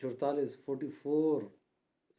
44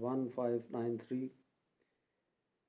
1593।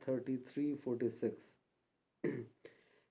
3346।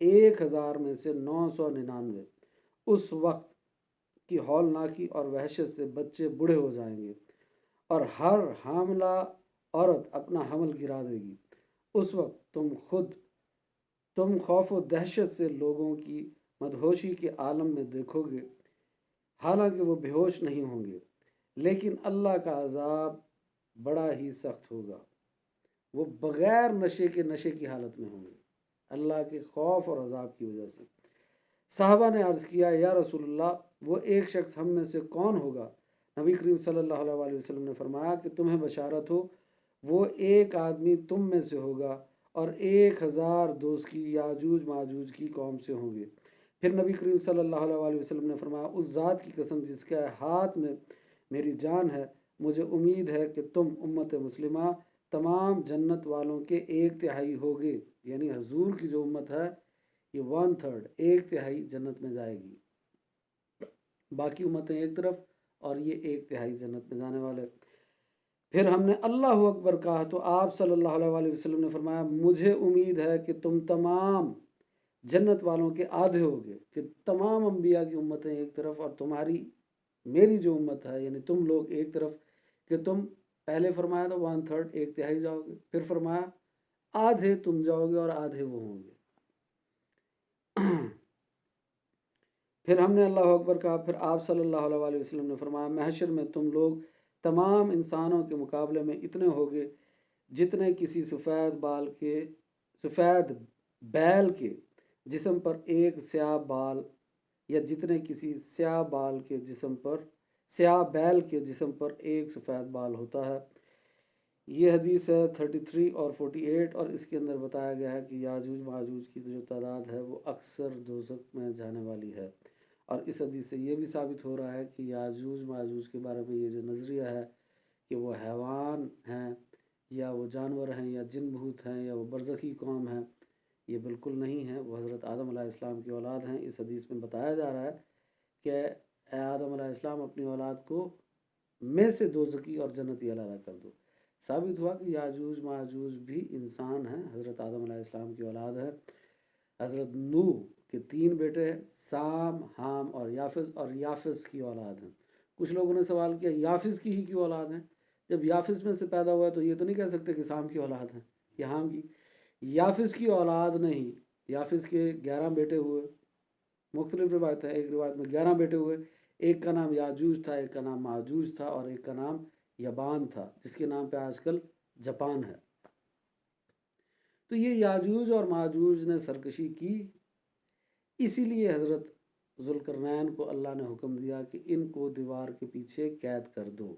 1000 میں سے 999 اس وقت کی ہولناکی اور وحشت سے بچے بوڑھے ہو جائیں گے، اور ہر حاملہ عورت اپنا حمل گرا دے گی۔ اس وقت تم خوف و دہشت سے لوگوں کی مدہوشی کے عالم میں دیکھو گے، حالانکہ وہ بے ہوش نہیں ہوں گے، لیکن اللہ کا عذاب بڑا ہی سخت ہوگا۔ وہ بغیر نشے کی حالت میں ہوں گے، اللہ کے خوف اور عذاب کی وجہ سے۔ صحابہ نے عرض کیا، یا رسول اللہ، وہ ایک شخص ہم میں سے کون ہوگا؟ نبی کریم صلی اللہ علیہ وسلم نے فرمایا کہ تمہیں بشارت ہو، وہ ایک آدمی تم میں سے ہوگا اور 1000 دوست کی یاجوج ماجوج کی قوم سے ہوں گے۔ پھر نبی کریم صلی اللہ علیہ وسلم نے فرمایا، اس ذات کی قسم جس کے ہاتھ میں میری جان ہے، مجھے امید ہے کہ تم امت مسلمہ تمام جنت والوں کے 1/3 ہوگے، یعنی حضور کی جو امت ہے یہ 1/3 1/3 جنت میں جائے گی، باقی امتیں ایک طرف اور یہ 1/3 جنت میں جانے والے۔ پھر ہم نے اللہ اکبر کہا تو آپ صلی اللہ علیہ وسلم نے فرمایا، مجھے امید ہے کہ تم تمام جنت والوں کے آدھے ہوگے، کہ تمام انبیاء کی امتیں ایک طرف اور میری جو امت ہے یعنی تم لوگ ایک طرف، کہ تم پہلے فرمایا تھا 1/3 1/3 جاؤ گے، پھر فرمایا آدھے تم جاؤ گے اور آدھے وہ ہوں گے۔ پھر ہم نے اللہ اکبر کہا، پھر آپ صلی اللہ علیہ وسلم نے فرمایا، محشر میں تم لوگ تمام انسانوں کے مقابلے میں اتنے ہوگے جتنے کسی سفید بیل کے جسم پر ایک سیاہ بال، یا جتنے کسی سیاہ بیل کے جسم پر ایک سفید بال ہوتا ہے۔ یہ حدیث ہے 33 اور 48، اور اس کے اندر بتایا گیا ہے کہ یاجوج ماجوج کی جو تعداد ہے وہ اکثر دوزخ میں جانے والی ہے۔ اور اس حدیث سے یہ بھی ثابت ہو رہا ہے کہ یاجوج ماجوج کے بارے میں یہ جو نظریہ ہے کہ وہ حیوان ہیں یا وہ جانور ہیں یا جن بھوت ہیں یا وہ برزخی قوم ہیں، یہ بالکل نہیں ہے، وہ حضرت آدم علیہ السلام کی اولاد ہیں۔ اس حدیث میں بتایا جا رہا ہے کہ اے آدم علیہ السلام، اپنی اولاد کو میں سے دوزخی اور جنتی علیحدہ کر دو۔ ثابت ہوا کہ یاجوج ماجوج بھی انسان ہیں، حضرت آدم علیہ السلام کی اولاد ہے۔ حضرت نوح کے 3 بیٹے ہیں، سام، حام اور یافس کی اولاد ہیں۔ کچھ لوگوں نے سوال کیا یافس کی ہی کیوں اولاد ہیں؟ جب یافس میں سے پیدا ہوا ہے تو یہ تو نہیں کہہ سکتے کہ سام کی اولاد ہیں یا حام کی۔ یافس کی اولاد نہیں، یافس کے 11 بیٹے ہوئے، مختلف روایت ہیں، ایک روایت میں 11 بیٹے ہوئے، ایک کا نام یاجوج تھا، ایک کا نام ماجوج تھا، اور ایک کا نام یبان تھا، جس کے نام پہ آج کل جاپان ہے۔ تو یہ یاجوج اور ماجوج نے سرکشی کی، اسی لیے حضرت ذوالقرنین کو اللہ نے حکم دیا کہ ان کو دیوار کے پیچھے قید کر دو۔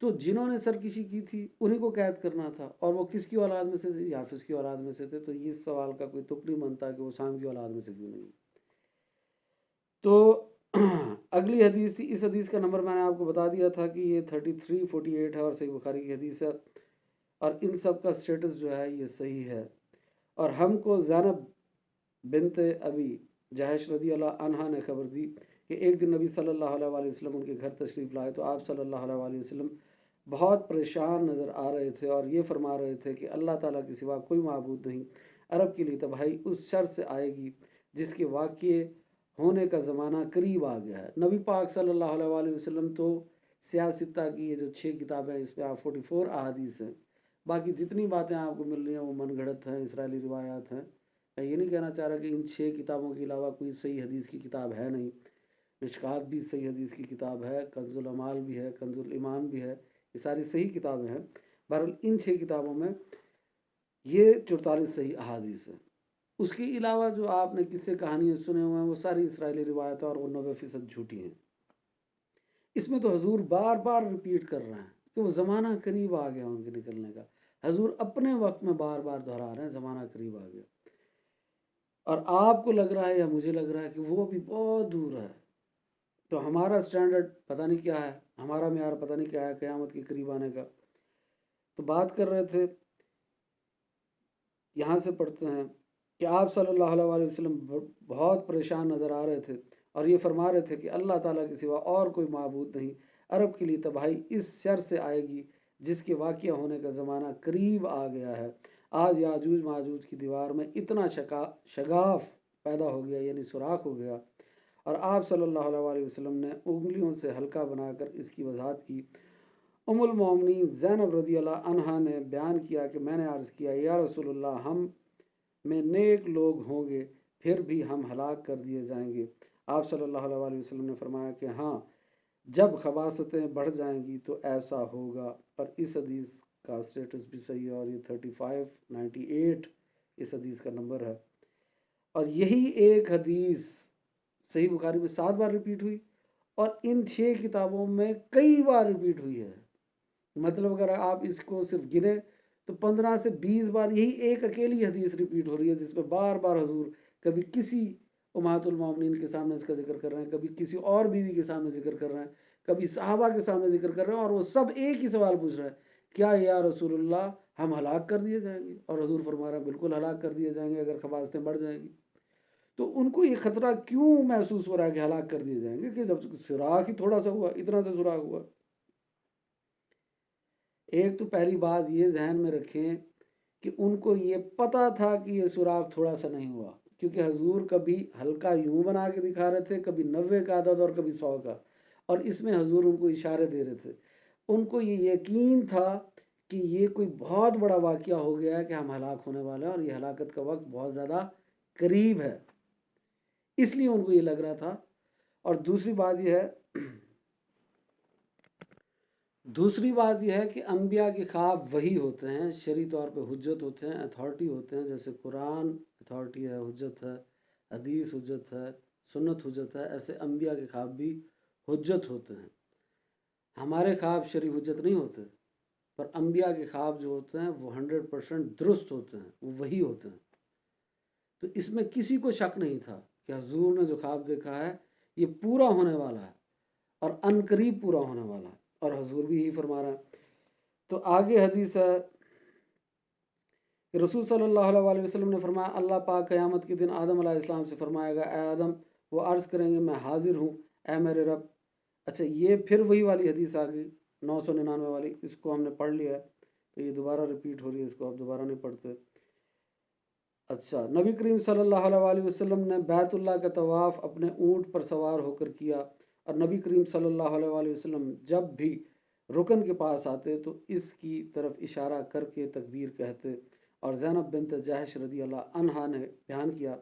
تو جنہوں نے سرکشی کی تھی انہیں کو قید کرنا تھا، اور وہ کس کی اولاد میں سے تھے؟ یافس کی اولاد میں سے تھے۔ تو اس سوال کا کوئی تک نہیں بنتا کہ وہ سام کی اولاد میں سے کیوں نہیں۔ تو اگلی حدیث تھی، اس حدیث کا نمبر میں نے آپ کو بتا دیا تھا کہ یہ 33 48 ہے اور صحیح بخاری کی حدیث ہے، اور ان سب کا سٹیٹس جو ہے یہ صحیح ہے۔ اور ہم کو زینب بنت ابی جہش رضی اللہ عنہا نے خبر دی کہ ایک دن نبی صلی اللہ علیہ وسلم ان کے گھر تشریف لائے تو آپ صلی اللہ علیہ وسلم بہت پریشان نظر آ رہے تھے اور یہ فرما رہے تھے کہ اللہ تعالیٰ کے سوا کوئی معبود نہیں، عرب کے لیے تباہی اس شر سے آئے گی جس کے واقع ہونے کا زمانہ قریب آ گیا ہے۔ نبی پاک صلی اللہ علیہ وسلم تو سیاستہ کی یہ جو 6 کتابیں اس پہ آپ 44 احادیث ہیں، باقی جتنی باتیں آپ کو مل رہی ہیں وہ من گھڑت ہیں، اسرائیلی روایات ہیں۔ میں یہ نہیں کہنا چاہ رہا کہ ان 6 کتابوں کے علاوہ کوئی صحیح حدیث کی کتاب ہے نہیں، مشکات بھی صحیح حدیث کی کتاب ہے، کنز العمال بھی ہے، کنز الایمان بھی ہے، یہ ساری صحیح کتابیں ہیں۔ بہرحال ان 6 کتابوں میں یہ 44 صحیح احادیث ہیں۔ اس کے علاوہ جو آپ نے قصے کہانیاں سنے ہوئے ہیں وہ ساری اسرائیلی روایت ہیں اور وہ 90% جھوٹی ہیں۔ اس میں تو حضور بار بار ریپیٹ کر رہے ہیں کہ وہ زمانہ قریب آ گیا ان کے نکلنے کا، حضور اپنے وقت میں بار بار دہرا رہے ہیں زمانہ قریب آ گیا، اور آپ کو لگ رہا ہے یا مجھے لگ رہا ہے کہ وہ بھی بہت دور ہے۔ تو ہمارا سٹینڈرڈ پتہ نہیں کیا ہے، ہمارا معیار پتہ نہیں کیا ہے قیامت کے قریب آنے کا۔ تو بات کر رہے تھے، یہاں سے پڑھتے ہیں کہ آپ صلی اللہ علیہ وسلم بہت پریشان نظر آ رہے تھے اور یہ فرما رہے تھے کہ اللہ تعالیٰ کے سوا اور کوئی معبود نہیں، عرب کے لیے تباہی اس شر سے آئے گی جس کے واقع ہونے کا زمانہ قریب آ گیا ہے۔ آج یاجوج ماجوج کی دیوار میں اتنا شگاف پیدا ہو گیا، یعنی سوراخ ہو گیا، اور آپ صلی اللہ علیہ وسلم نے انگلیوں سے حلقہ بنا کر اس کی وضاحت کی۔ ام المومنین زینب رضی اللہ عنہا نے بیان کیا کہ میں نے عرض کیا، یا رسول اللہ، ہم میں نیک لوگ ہوں گے پھر بھی ہم ہلاک کر دیے جائیں گے۔ آپ صلی اللہ علیہ وسلم نے فرمایا کہ ہاں، جب خباثتیں بڑھ جائیں گی تو ایسا ہوگا۔ اور اس حدیث کا سٹیٹس بھی صحیح ہے، اور یہ 3598 اس حدیث کا نمبر ہے۔ اور یہی ایک حدیث صحیح بخاری میں 7 بار ریپیٹ ہوئی، اور ان 6 کتابوں میں کئی بار ریپیٹ ہوئی ہے۔ مطلب اگر آپ اس کو صرف گنے تو 15 سے 20 بار یہی ایک اکیلی حدیث ریپیٹ ہو رہی ہے، جس میں بار بار حضور کبھی کسی امہات المومنین کے سامنے اس کا ذکر کر رہے ہیں، کبھی کسی اور بیوی کے سامنے ذکر کر رہے ہیں، کبھی صحابہ کے سامنے ذکر کر رہے ہیں، اور وہ سب ایک ہی سوال پوچھ رہے ہیں، کیا یا رسول اللہ ہم ہلاک کر دیے جائیں گے؟ اور حضور فرما رہے ہیں بالکل ہلاک کر دیے جائیں گے اگر خباثتیں بڑھ جائیں گی۔ تو ان کو یہ خطرہ کیوں محسوس ہو رہا ہے کہ ہلاک کر دیے جائیں گے، کہ جب سوراخ ہی تھوڑا سا ہوا، اتنا سا سوراخ ہوا۔ ایک تو پہلی بات یہ ذہن میں رکھیں کہ ان کو یہ پتہ تھا کہ یہ سوراخ تھوڑا سا نہیں ہوا، کیونکہ حضور کبھی ہلکا یوں بنا کے دکھا رہے تھے، کبھی 90 کا عدد اور کبھی 100 کا، اور اس میں حضور ان کو اشارے دے رہے تھے۔ ان کو یہ یقین تھا کہ یہ کوئی بہت بڑا واقعہ ہو گیا ہے کہ ہم ہلاک ہونے والے ہیں، اور یہ ہلاکت کا وقت بہت زیادہ قریب ہے، اس لیے ان کو یہ لگ رہا تھا۔ اور دوسری بات یہ ہے کہ انبیاء کے خواب وہی ہوتے ہیں، شرعی طور پہ حجت ہوتے ہیں، اتھارٹی ہوتے ہیں، جیسے قرآن اتھارٹی ہے، حجت ہے، حدیث حجت ہے، سنت حجت ہے، ایسے انبیاء کے خواب بھی حجت ہوتے ہیں۔ ہمارے خواب شرعی حجت نہیں ہوتے، پر انبیاء کے خواب جو ہوتے ہیں وہ 100% درست ہوتے ہیں، وہ وہی ہوتے ہیں۔ تو اس میں کسی کو شک نہیں تھا کہ حضور نے جو خواب دیکھا ہے یہ پورا ہونے والا ہے، اور ان قریب پورا ہونے والا ہے، اور حضور بھی یہی فرما رہا ہے۔ تو آگے حدیث ہے کہ رسول صلی اللہ علیہ وسلم نے فرمایا، اللہ پاک قیامت کے دن آدم علیہ السلام سے فرمائے گا، اے آدم، وہ عرض کریں گے میں حاضر ہوں اے میرے رب۔ اچھا، یہ پھر وہی والی حدیث آ گئی 999 والی، اس کو ہم نے پڑھ لیا ہے، تو یہ دوبارہ ریپیٹ ہو رہی ہے، اس کو آپ دوبارہ نہیں پڑھتے۔ اچھا، نبی کریم صلی اللہ علیہ وسلم نے بیت اللہ کا طواف اپنے اونٹ پر سوار ہو کر کیا، اور نبی کریم صلی اللہ علیہ وسلم جب بھی رکن کے پاس آتے تو اس کی طرف اشارہ کر کے تکبیر کہتے۔ اور زینب بنت جہش رضی اللہ عنہا نے بیان کیا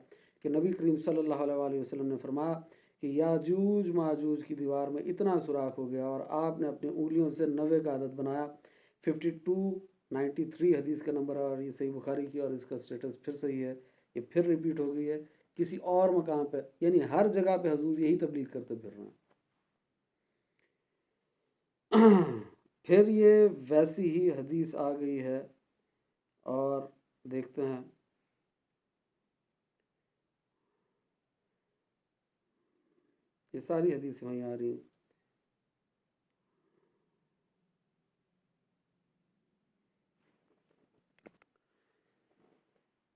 کہ نبی کریم صلی اللہ علیہ وسلم نے فرمایا کہ یاجوج ماجوج کی دیوار میں اتنا سوراخ ہو گیا، اور آپ نے اپنی انگلیوں سے 90 کا عدد بنایا۔ 5293 حدیث کا نمبر ہے، اور یہ صحیح بخاری کی، اور اس کا سٹیٹس پھر صحیح ہے، یہ پھر ریپیٹ ہو گئی ہے کسی اور مقام پہ، یعنی ہر جگہ پہ حضور یہی تبلیغ کرتے پھر رہے ہیں۔ پھر یہ ویسی ہی حدیث آ گئی ہے، اور دیکھتے ہیں۔ یہ ساری حدیثیں وہیں آ رہی ہیں۔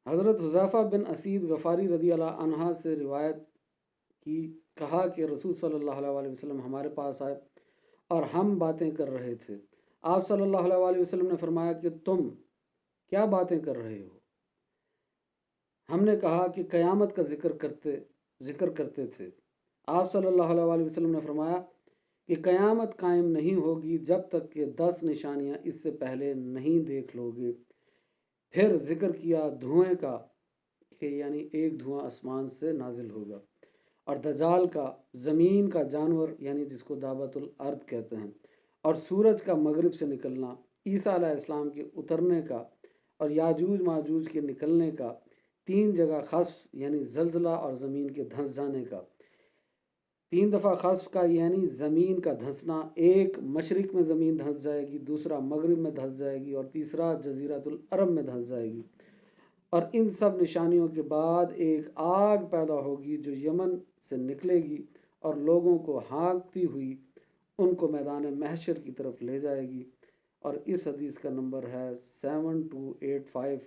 حضرت حذیفہ بن اسید غفاری رضی اللہ عنہ سے روایت کی، کہا کہ رسول صلی اللہ علیہ وسلم ہمارے پاس آئے اور ہم باتیں کر رہے تھے۔ آپ صلی اللہ علیہ وسلم نے فرمایا کہ تم کیا باتیں کر رہے ہو؟ ہم نے کہا کہ قیامت کا ذکر کرتے تھے۔ آپ صلی اللہ علیہ وسلم نے فرمایا کہ قیامت قائم نہیں ہوگی جب تک کہ 10 نشانیاں اس سے پہلے نہیں دیکھ لو گے۔ پھر ذکر کیا دھوئیں کا، کہ یعنی ایک دھواں آسمان سے نازل ہوگا، اور دجال کا، زمین کا جانور یعنی جس کو دابت الارض کہتے ہیں، اور سورج کا مغرب سے نکلنا، عیسیٰ علیہ السلام کے اترنے کا، اور یاجوج ماجوج کے نکلنے کا، 3 جگہ خسف یعنی زلزلہ اور زمین کے دھنس جانے کا، 3 دفعہ خسف کا یعنی زمین کا دھنسنا، ایک مشرق میں زمین دھنس جائے گی، دوسرا مغرب میں دھنس جائے گی، اور تیسرا جزیرۃ العرب میں دھنس جائے گی۔ اور ان سب نشانیوں کے بعد ایک آگ پیدا ہوگی جو یمن سے نکلے گی اور لوگوں کو ہانکتی ہوئی ان کو میدان محشر کی طرف لے جائے گی۔ اور اس حدیث کا نمبر ہے 7285،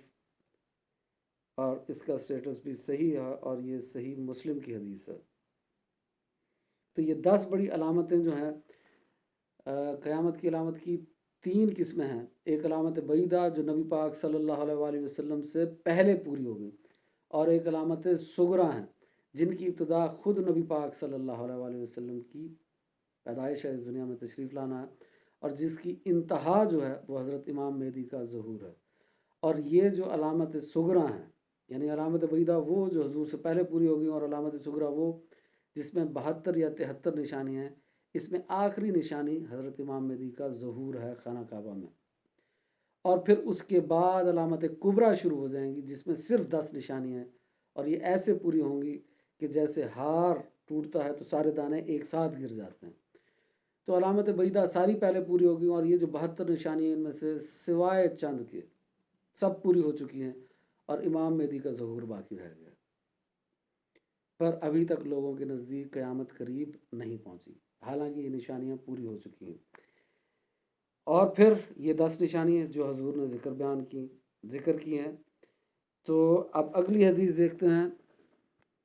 اور اس کا سٹیٹس بھی صحیح ہے، اور یہ صحیح مسلم کی حدیث ہے۔ تو یہ 10 بڑی علامتیں جو ہیں قیامت کی علامت کی 3 قسمیں ہیں۔ ایک علامت بعیدہ جو نبی پاک صلی اللہ علیہ وآلہ وسلم سے پہلے پوری ہو گئی، اور ایک علامت صغریٰ ہیں جن کی ابتدا خود نبی پاک صلی اللہ علیہ وآلہ وسلم کی پیدائش ہے، اس دنیا میں تشریف لانا ہے، اور جس کی انتہا جو ہے وہ حضرت امام مہدی کا ظہور ہے۔ اور یہ جو علامت صغریٰ ہیں، یعنی علامت بعیدہ وہ جو حضور سے پہلے پوری ہوگی، اور علامت صغریٰ وہ جس میں 72 یا 73 نشانیاں ہیں، اس میں آخری نشانی حضرت امام مہدی کا ظہور ہے خانہ کعبہ میں۔ اور پھر اس کے بعد علامت کبریٰ شروع ہو جائیں گی جس میں صرف 10 نشانیاں ہیں، اور یہ ایسے پوری ہوں گی کہ جیسے ہار ٹوٹتا ہے تو سارے دانے ایک ساتھ گر جاتے ہیں۔ تو علامت بعیدہ ساری پہلے پوری ہوگی، اور یہ جو 72 نشانی ہیں ان میں سے سوائے چند کے سب پوری ہو چکی ہیں، اور امام مہدی کا ظہور باقی رہ گیا، پر ابھی تک لوگوں کے نزدیک قیامت قریب نہیں پہنچی، حالانکہ یہ نشانیاں پوری ہو چکی ہیں۔ اور پھر یہ 10 نشانیاں جو حضور نے ذکر کی ہیں۔ تو اب اگلی حدیث دیکھتے ہیں